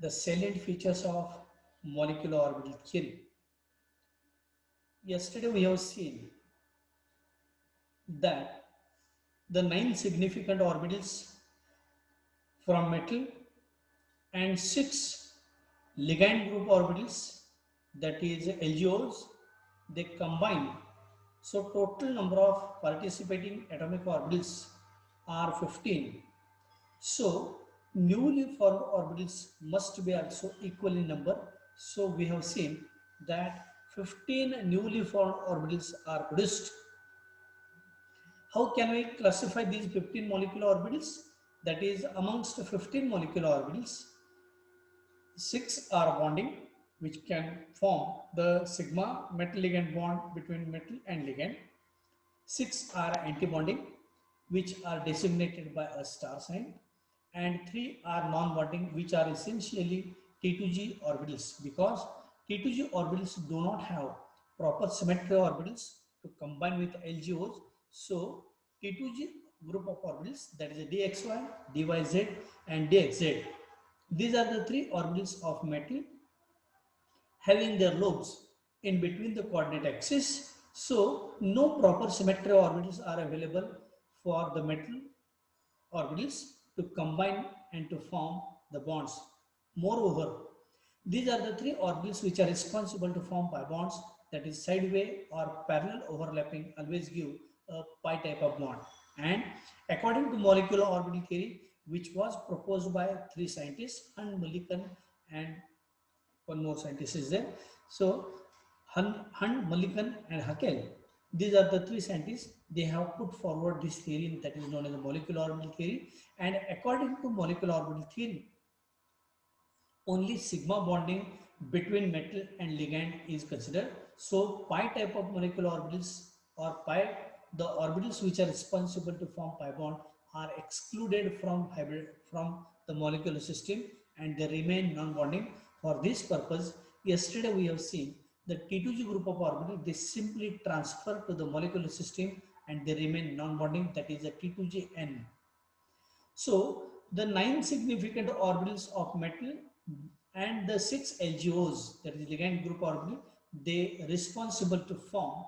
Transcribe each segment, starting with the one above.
the salient features of molecular orbital theory. Yesterday we have seen that the 9 significant orbitals from metal and 6 ligand group orbitals, that is LGOs, they combine. So total number of participating atomic orbitals are 15. So newly formed orbitals must be also equal in number. So we have seen that 15 newly formed orbitals are produced. How can we classify these 15 molecular orbitals? That is, amongst 15 molecular orbitals, 6 are bonding, which can form the sigma metal ligand bond between metal and ligand. 6 are antibonding, which are designated by a star sign, and 3 are non-bonding, which are essentially T2G orbitals, because T2G orbitals do not have proper symmetry orbitals to combine with LGOs. So T2G group of orbitals, that is a DXY, DYZ and DXZ. These are the 3 orbitals of metal having their lobes in between the coordinate axis. So no proper symmetry orbitals are available for the metal orbitals to combine and to form the bonds. Moreover, these are the 3 orbitals which are responsible to form pi bonds, that is sideway or parallel overlapping always give a pi type of bond. And according to molecular orbital theory, which was proposed by 3 scientists, Hunt, Mulliken and one more scientist is there. So Hunt, Mulliken and Haeckel, these are the 3 scientists. They have put forward this theory that is known as the molecular orbital theory. And according to molecular orbital theory, only sigma bonding between metal and ligand is considered. So pi type of molecular orbitals, or pi, the orbitals which are responsible to form pi bond, are excluded from the molecular system, and they remain non-bonding. For this purpose, yesterday we have seen the T2G group of orbitals, they simply transfer to the molecular system and they remain non-bonding, that is the T2GN. So the 9 significant orbitals of metal and the 6 LGOs, that is ligand group orbital, they responsible to form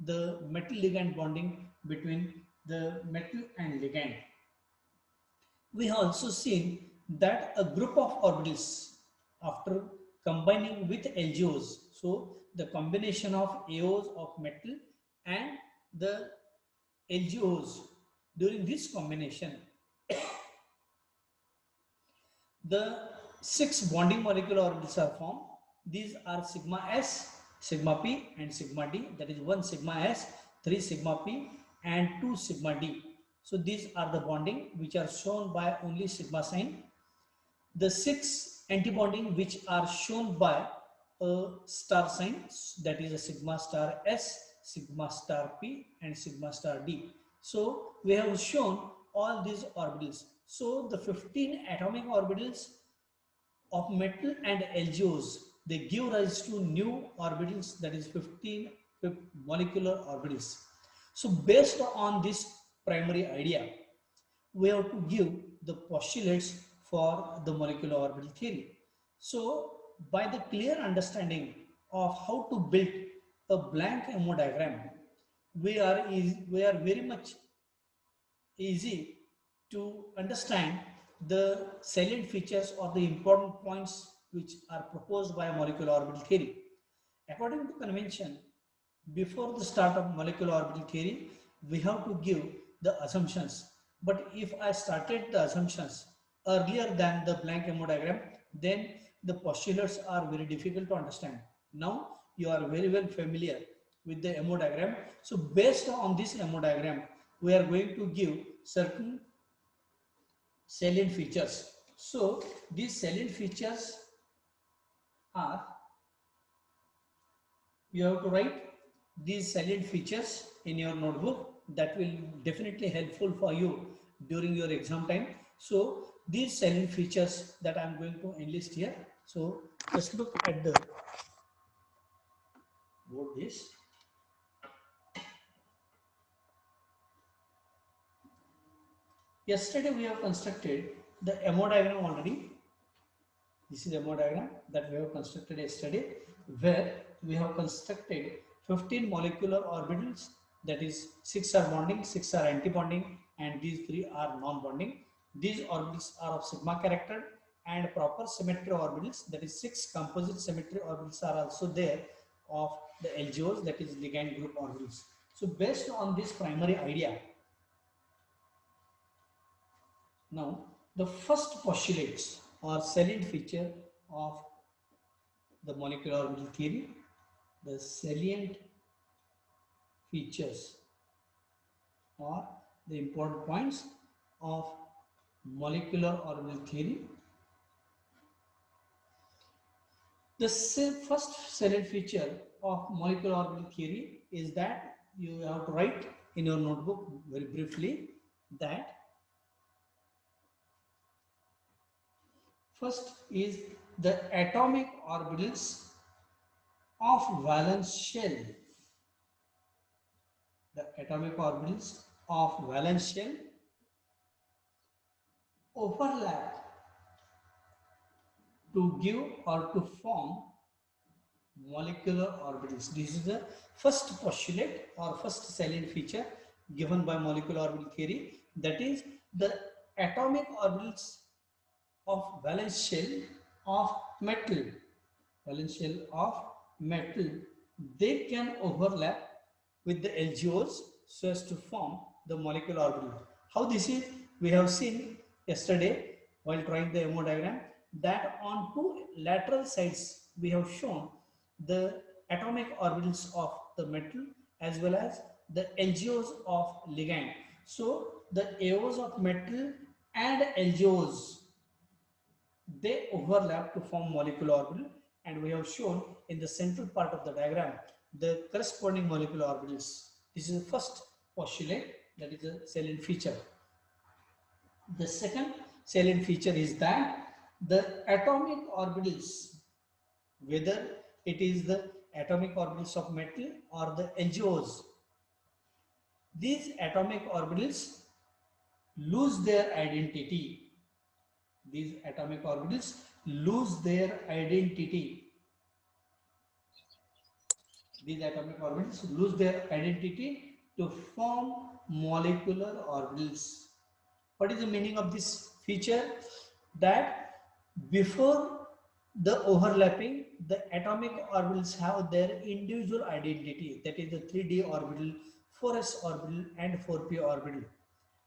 the metal ligand bonding between the metal and ligand. We have also seen that a group of orbitals, after combining with LGOs, so the combination of AOs of metal and the LGOs, during this combination, the 6 bonding molecular orbitals are formed. These are sigma S, sigma P and sigma D, that is 1 sigma S, 3 sigma P and 2 sigma D. So these are the bonding which are shown by only sigma sign. The 6 antibonding which are shown by a star sign, that is a sigma star S, sigma star P and sigma star D. So we have shown all these orbitals. So the 15 atomic orbitals of metal and LGOs, they give rise to new orbitals, that is 15 molecular orbitals. So based on this primary idea, we have to give the postulates for the molecular orbital theory. So by the clear understanding of how to build a blank MO diagram, we are very much easy to understand the salient features or the important points which are proposed by molecular orbital theory. According to convention, before the start of molecular orbital theory, we have to give the assumptions. But if I started the assumptions earlier than the blank MO diagram, then the postulates are very difficult to understand. Now you are very well familiar with the MO diagram. So based on this MO diagram, we are going to give certain salient features. So these salient features are, you have to write these salient features in your notebook. That will definitely helpful for you during your exam time. So these salient features that I am going to enlist here. So just look at the board this. Yesterday we have constructed the MO diagram already. This is a MO diagram that we have constructed yesterday, where we have constructed 15 molecular orbitals, that is 6 are bonding, 6 are anti-bonding, and these 3 are non-bonding. These orbitals are of sigma character, and proper symmetry orbitals, that is 6 composite symmetry orbitals are also there of the LGOs, that is ligand group orbitals. So based on this primary idea, now the first postulates or salient feature of the molecular orbital theory, the salient features or the important points of molecular orbital theory. The first salient feature of molecular orbital theory is that you have to write in your notebook very briefly that first is the atomic orbitals of valence shell. The atomic orbitals of valence shell overlap to give or to form molecular orbitals. This is the first postulate or first salient feature given by molecular orbital theory, that is the atomic orbitals of valence shell of metal. Valence shell of metal, they can overlap with the LGOs so as to form the molecular orbital. How this is? We have seen yesterday while drawing the MO diagram that on two lateral sides we have shown the atomic orbitals of the metal as well as the LGOs of ligand. So the AOs of metal and LGOs, they overlap to form molecular orbital, and we have shown in the central part of the diagram the corresponding molecular orbitals. This is the first postulate, that is a salient feature. The second salient feature is that the atomic orbitals, whether it is the atomic orbitals of metal or the LGOs, these atomic orbitals lose their identity. These atomic orbitals lose their identity. These atomic orbitals lose their identity to form molecular orbitals. What is the meaning of this feature? That before the overlapping, the atomic orbitals have their individual identity, that is the 3d orbital, 4s orbital and 4p orbital,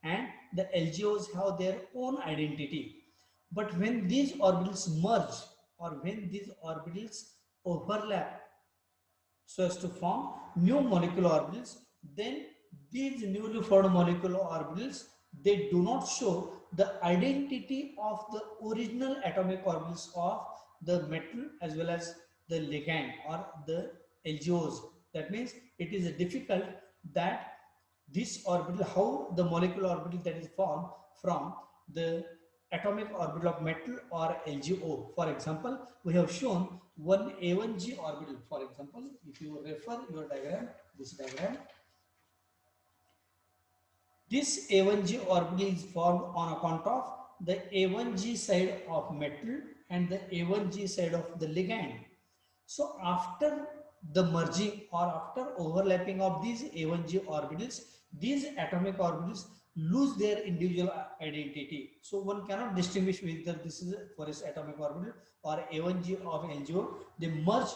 and the LGOs have their own identity. But when these orbitals merge or when these orbitals overlap so as to form new molecular orbitals, then these newly formed molecular orbitals, they do not show the identity of the original atomic orbitals of the metal as well as the ligand or the LGOs. That means it is difficult that this orbital, how the molecular orbital that is formed from the atomic orbital of metal or LGO. For example, we have shown one A1G orbital. For example, if you refer your diagram, this diagram, this A1G orbital is formed on account of the A1G side of metal and the A1G side of the ligand. So after the merging or after overlapping of these A1G orbitals, these atomic orbitals lose their individual identity. So one cannot distinguish whether this is for its atomic orbital or A1G of LGO. They merge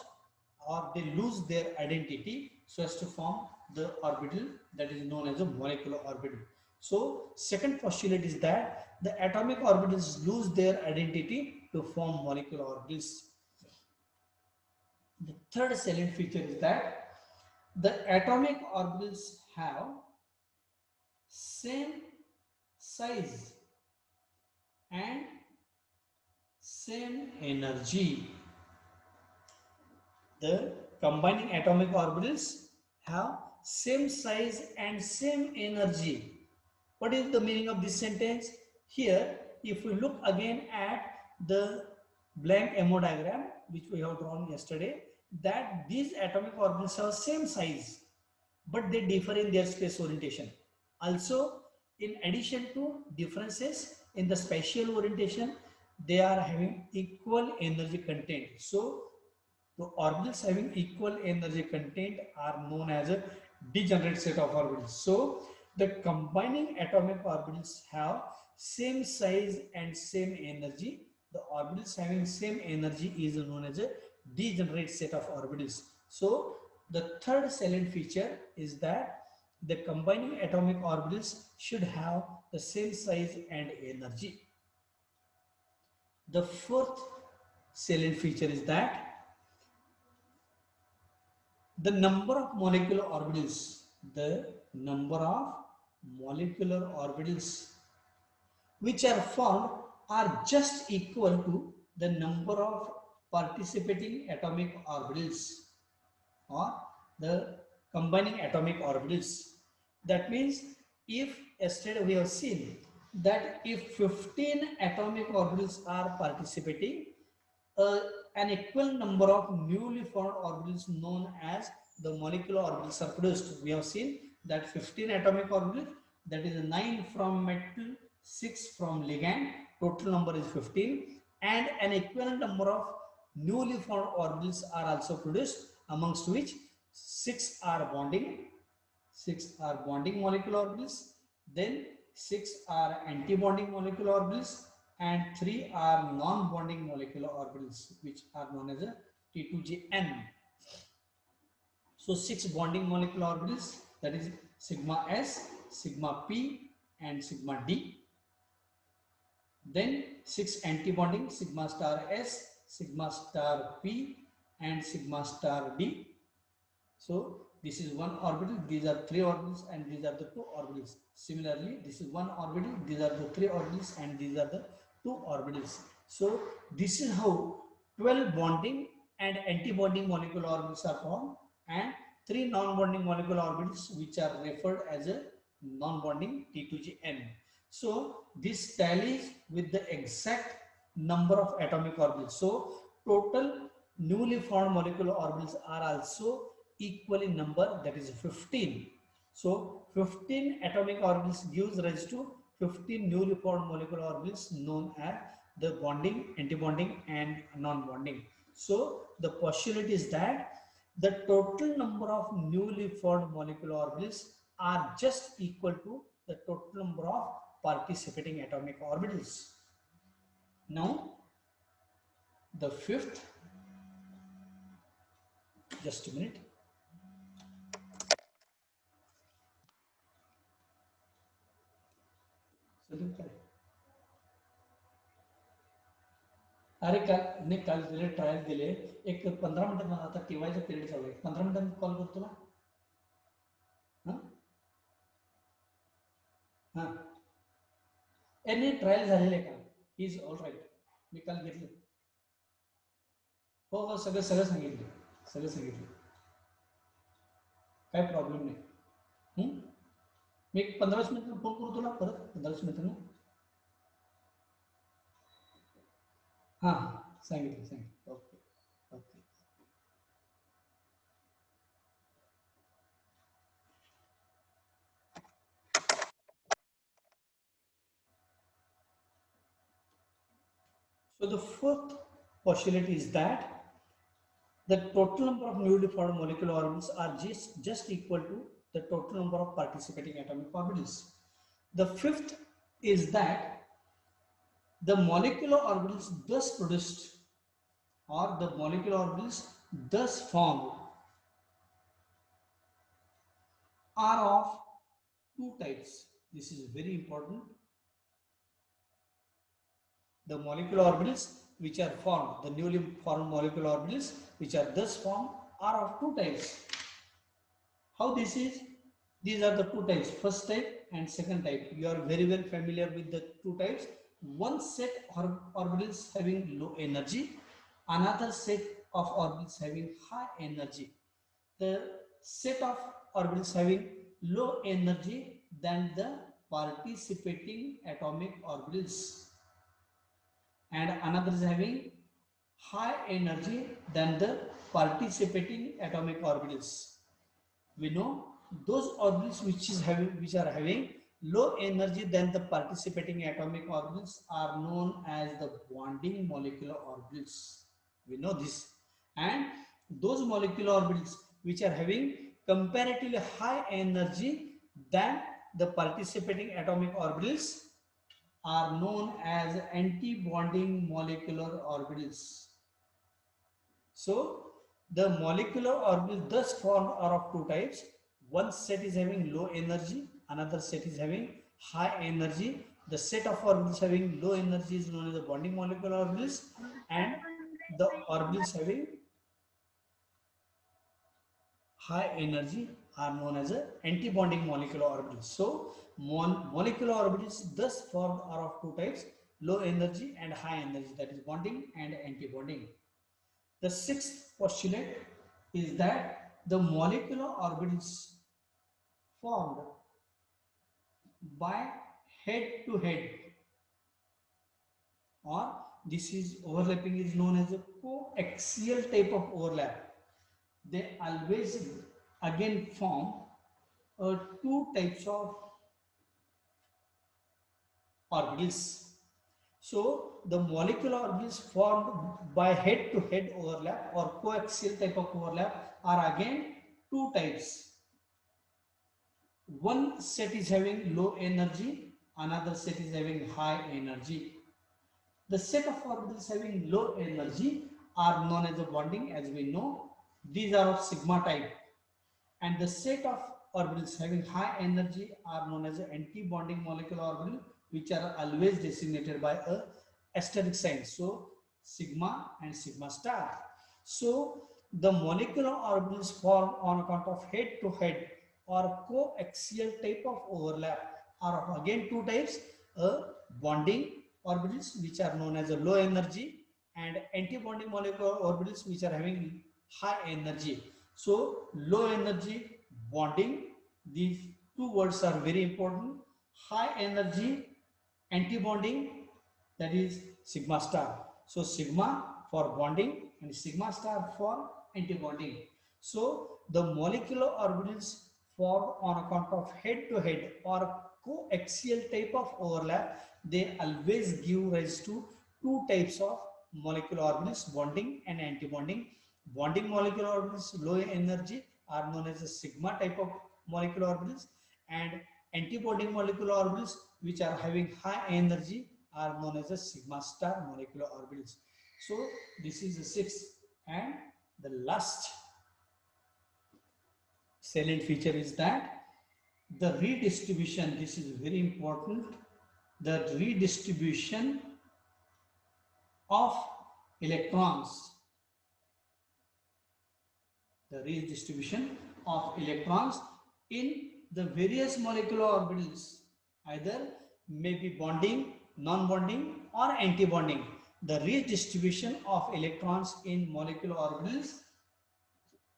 or they lose their identity so as to form the orbital that is known as a molecular orbital. So second postulate is that the atomic orbitals lose their identity to form molecular orbitals. The third salient feature is that the atomic orbitals have same size and same energy. The combining atomic orbitals have same size and same energy. What is the meaning of this sentence? Here, if we look again at the blank MO diagram which we have drawn yesterday, that these atomic orbitals have same size but they differ in their space orientation. Also, in addition to differences in the spatial orientation, they are having equal energy content. So the orbitals having equal energy content are known as a degenerate set of orbitals. So the combining atomic orbitals have same size and same energy. The orbitals having same energy is known as a degenerate set of orbitals. So the third salient feature is that the combining atomic orbitals should have the same size and energy. The fourth salient feature is that the number of molecular orbitals, the number of molecular orbitals which are formed are just equal to the number of participating atomic orbitals or the combining atomic orbitals. That means if yesterday we have seen that if 15 atomic orbitals are participating, uh, an equal number of newly formed orbitals known as the molecular orbitals are produced. We have seen that 15 atomic orbitals, that is 9 from metal, 6 from ligand, total number is 15, and an equivalent number of newly formed orbitals are also produced, amongst which 6 are bonding molecular orbitals, then 6 are anti-bonding molecular orbitals, and 3 are non-bonding molecular orbitals, which are known as a T2GN. So 6 bonding molecular orbitals, that is sigma S, sigma P, and sigma D. Then 6 anti-bonding, sigma star S, sigma star P, and sigma star D. So this is one orbital, these are 3 orbitals, and these are the 2 orbitals. Similarly, this is one orbital, these are the 3 orbitals, and these are the 2 orbitals. So this is how 12 bonding and anti-bonding molecular orbitals are formed, and 3 non-bonding molecular orbitals which are referred as a non-bonding T2GN. So this tallies with the exact number of atomic orbitals. So total newly formed molecular orbitals are also equal in number, that is 15. So 15 atomic orbitals gives rise to 15 newly formed molecular orbitals known as the bonding, anti-bonding, and non-bonding. So the postulate is that the total number of newly formed molecular orbitals are just equal to the total number of participating atomic orbitals. Now the fifth, just a minute. अरे काल दिले trial दिले एक 15 minute आता टीवायचा period चालू आहे 15 मिनिटांनी call करतो ना हां हां नाही ट्रायल झालेले आहे का इज ऑल राईट मी काल घेतलं हो हो सगळं सगळं सांगितलं काय प्रॉब्लेम नाही मी एक 15-20 मिनिटांनी फोन करू तुला परत 15-20 मिनिटांनी हां सांगितलं okay okay. So the fourth postulate is that the total number of newly formed molecular orbitals are just equal to the total number of participating atomic orbitals. The fifth is that the molecular orbitals thus produced or the molecular orbitals thus formed are of two types. This is very important. The molecular orbitals which are formed, the newly formed molecular orbitals which are thus formed are of two types. How this is? These are the two types, first type and second type. You are very well familiar with the two types. One set of orbitals having low energy, another set of orbitals having high energy. The set of orbitals having low energy than the participating atomic orbitals, and another is having high energy than the participating atomic orbitals. We know those orbitals which are having low energy than the participating atomic orbitals are known as the bonding molecular orbitals. We know this. And those molecular orbitals which are having comparatively high energy than the participating atomic orbitals are known as anti-bonding molecular orbitals. So the molecular orbitals thus formed are of two types. One set is having low energy, another set is having high energy. The set of orbitals having low energy is known as the bonding molecular orbitals, and the orbitals having high energy are known as a anti-bonding molecular orbitals. So molecular orbitals thus formed are of two types, low energy and high energy, that is bonding and anti-bonding. The sixth postulate is that the molecular orbitals formed by head to head, or this is overlapping, is known as a coaxial type of overlap. They always again form two types of orbitals. So the molecular orbitals formed by head to head overlap or coaxial type of overlap are again two types. One set is having low energy, another set is having high energy. The set of orbitals having low energy are known as a bonding, as we know. These are of sigma type. And the set of orbitals having high energy are known as anti-bonding molecular orbital, which are always designated by a asterisk sign. So sigma and sigma star. So the molecular orbitals formed on account of head-to-head or coaxial type of overlap are of again two types: a bonding orbitals, which are known as a low energy, and anti-bonding molecular orbitals, which are having high energy. So low energy bonding, these two words are very important. High energy anti-bonding, that is sigma star. So sigma for bonding and sigma star for anti-bonding. So the molecular orbitals formed on account of head-to-head or coaxial type of overlap, they always give rise to two types of molecular orbitals, bonding and anti-bonding. Bonding molecular orbitals low energy are known as a sigma type of molecular orbitals, and antibonding molecular orbitals which are having high energy are known as a sigma star molecular orbitals. So this is the sixth and the last salient feature is that the redistribution, this is very important, the redistribution of electrons, the redistribution of electrons in the various molecular orbitals, either may be bonding, non-bonding or anti-bonding. The redistribution of electrons in molecular orbitals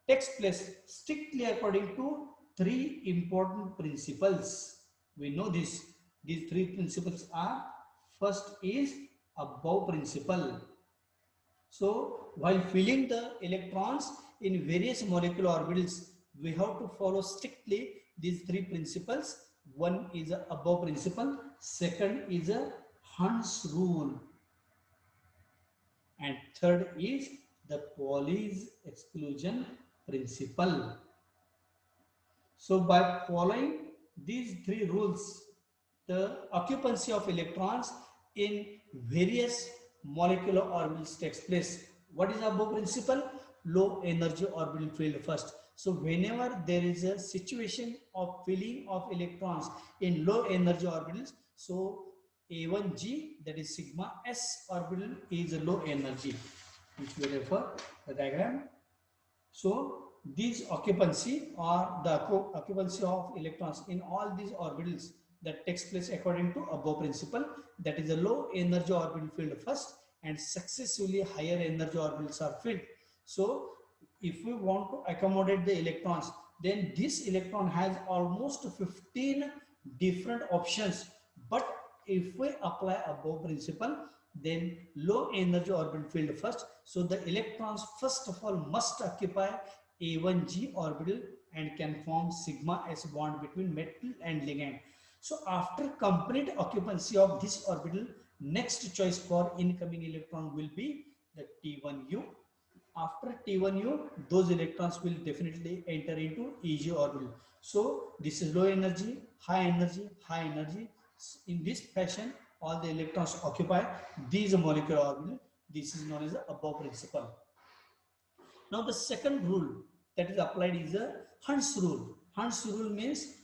takes place strictly according to three important principles. We know this. These three principles are: first is above principle. So while filling the electrons in various molecular orbitals, we have to follow strictly these three principles. One is a above principle, second is a Hund's rule, and third is the Pauli's exclusion principle. So by following these three rules, the occupancy of electrons in various molecular orbitals takes place. What is above principle? Low energy orbital field first. So whenever there is a situation of filling of electrons in low energy orbitals, so A1G, that is sigma s orbital, is a low energy. If you refer the diagram, so these occupancy or the occupancy of electrons in all these orbitals that takes place according to above principle, that is a low energy orbital filled first and successively higher energy orbitals are filled. So if we want to accommodate the electrons, then this electron has almost 15 different options. But if we apply above principle, then low energy orbital field first. So the electrons first of all must occupy A1G orbital and can form sigma s bond between metal and ligand. So after complete occupancy of this orbital, next choice for incoming electron will be the T1U. After T1U, those electrons will definitely enter into EG orbital. So this is low energy, high energy, high energy. In this fashion, all the electrons occupy these molecular orbital. This is known as the above principle. Now the second rule that is applied is the Hund's rule. Hund's rule means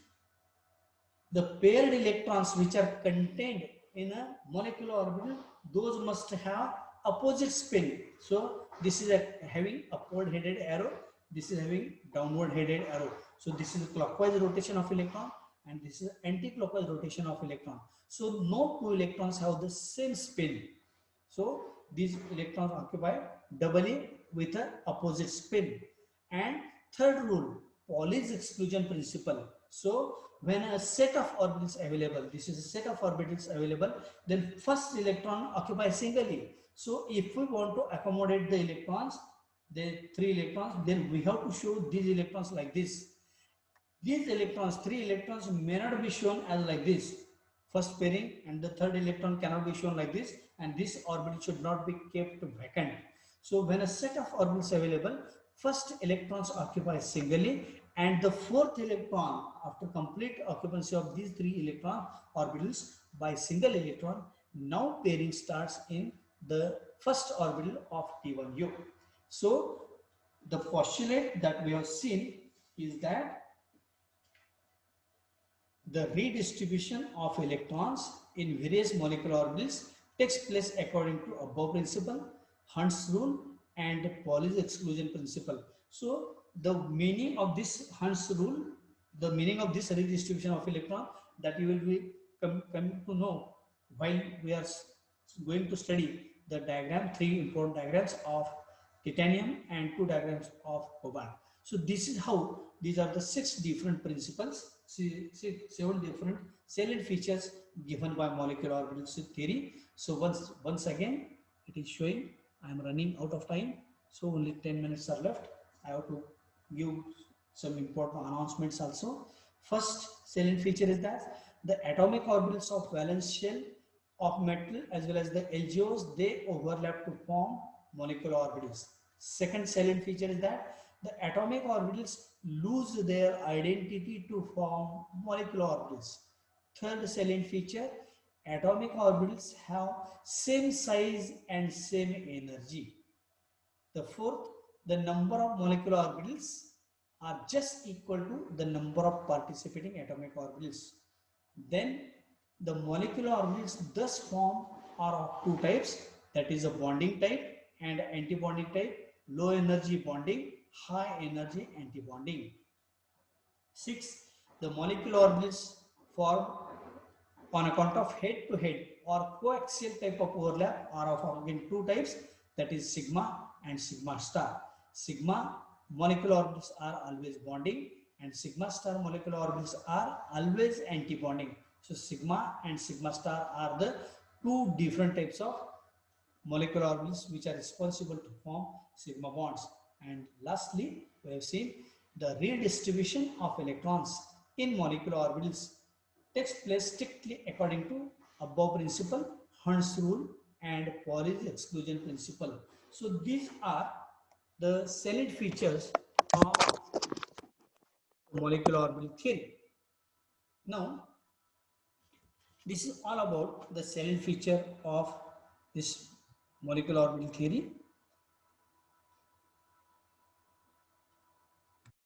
the paired electrons which are contained in a molecular orbital, those must have opposite spin. So this is having upward headed arrow, this is having downward headed arrow. So this is clockwise rotation of electron and this is anti-clockwise rotation of electron. So no two electrons have the same spin. So these electrons occupy doubly with a opposite spin. And third rule, Pauli's exclusion principle. So when a set of orbitals available, this is a set of orbitals available, then first electron occupies singly. So if we want to accommodate the electrons, the three electrons, then we have to show these electrons like this. These electrons, three electrons may not be shown as like this. First pairing and the third electron cannot be shown like this, and this orbital should not be kept vacant. So when a set of orbitals available, first electrons occupy singly and the fourth electron after complete occupancy of these three electron orbitals by single electron, now pairing starts in the first orbital of T1U. So the postulate that we have seen is that the redistribution of electrons in various molecular orbitals takes place according to above principle, Hund's rule and Pauli's exclusion principle. So the meaning of this Hund's rule, the meaning of this redistribution of electron, that you will be coming to know while we are going to study the diagram, three important diagrams of titanium and two diagrams of cobalt. So this is how these are the six different principles, seven different salient features given by molecular orbitals theory. So once again, it is showing I am running out of time. So only 10 minutes are left. I have to give some important announcements also. First salient feature is that the atomic orbitals of valence shell of metal as well as the LGOs, they overlap to form molecular orbitals. Second salient feature is that the atomic orbitals lose their identity to form molecular orbitals. Third salient feature, atomic orbitals have same size and same energy. The fourth, the number of molecular orbitals are just equal to the number of participating atomic orbitals. Then the molecular orbitals thus form are of two types, that is a bonding type and anti-bonding type, low energy bonding, high energy anti-bonding. 6. The molecular orbitals form on account of head-to-head or coaxial type of overlap are of again two types, that is sigma and sigma star. Sigma molecular orbitals are always bonding and sigma star molecular orbitals are always anti-bonding. So sigma and sigma star are the two different types of molecular orbitals which are responsible to form sigma bonds. And lastly, we have seen the redistribution of electrons in molecular orbitals takes place strictly according to above principle, Hund's rule and Pauli's exclusion principle. So these are the salient features of molecular orbital theory. Now, this is all about the salient feature of this molecular orbital theory.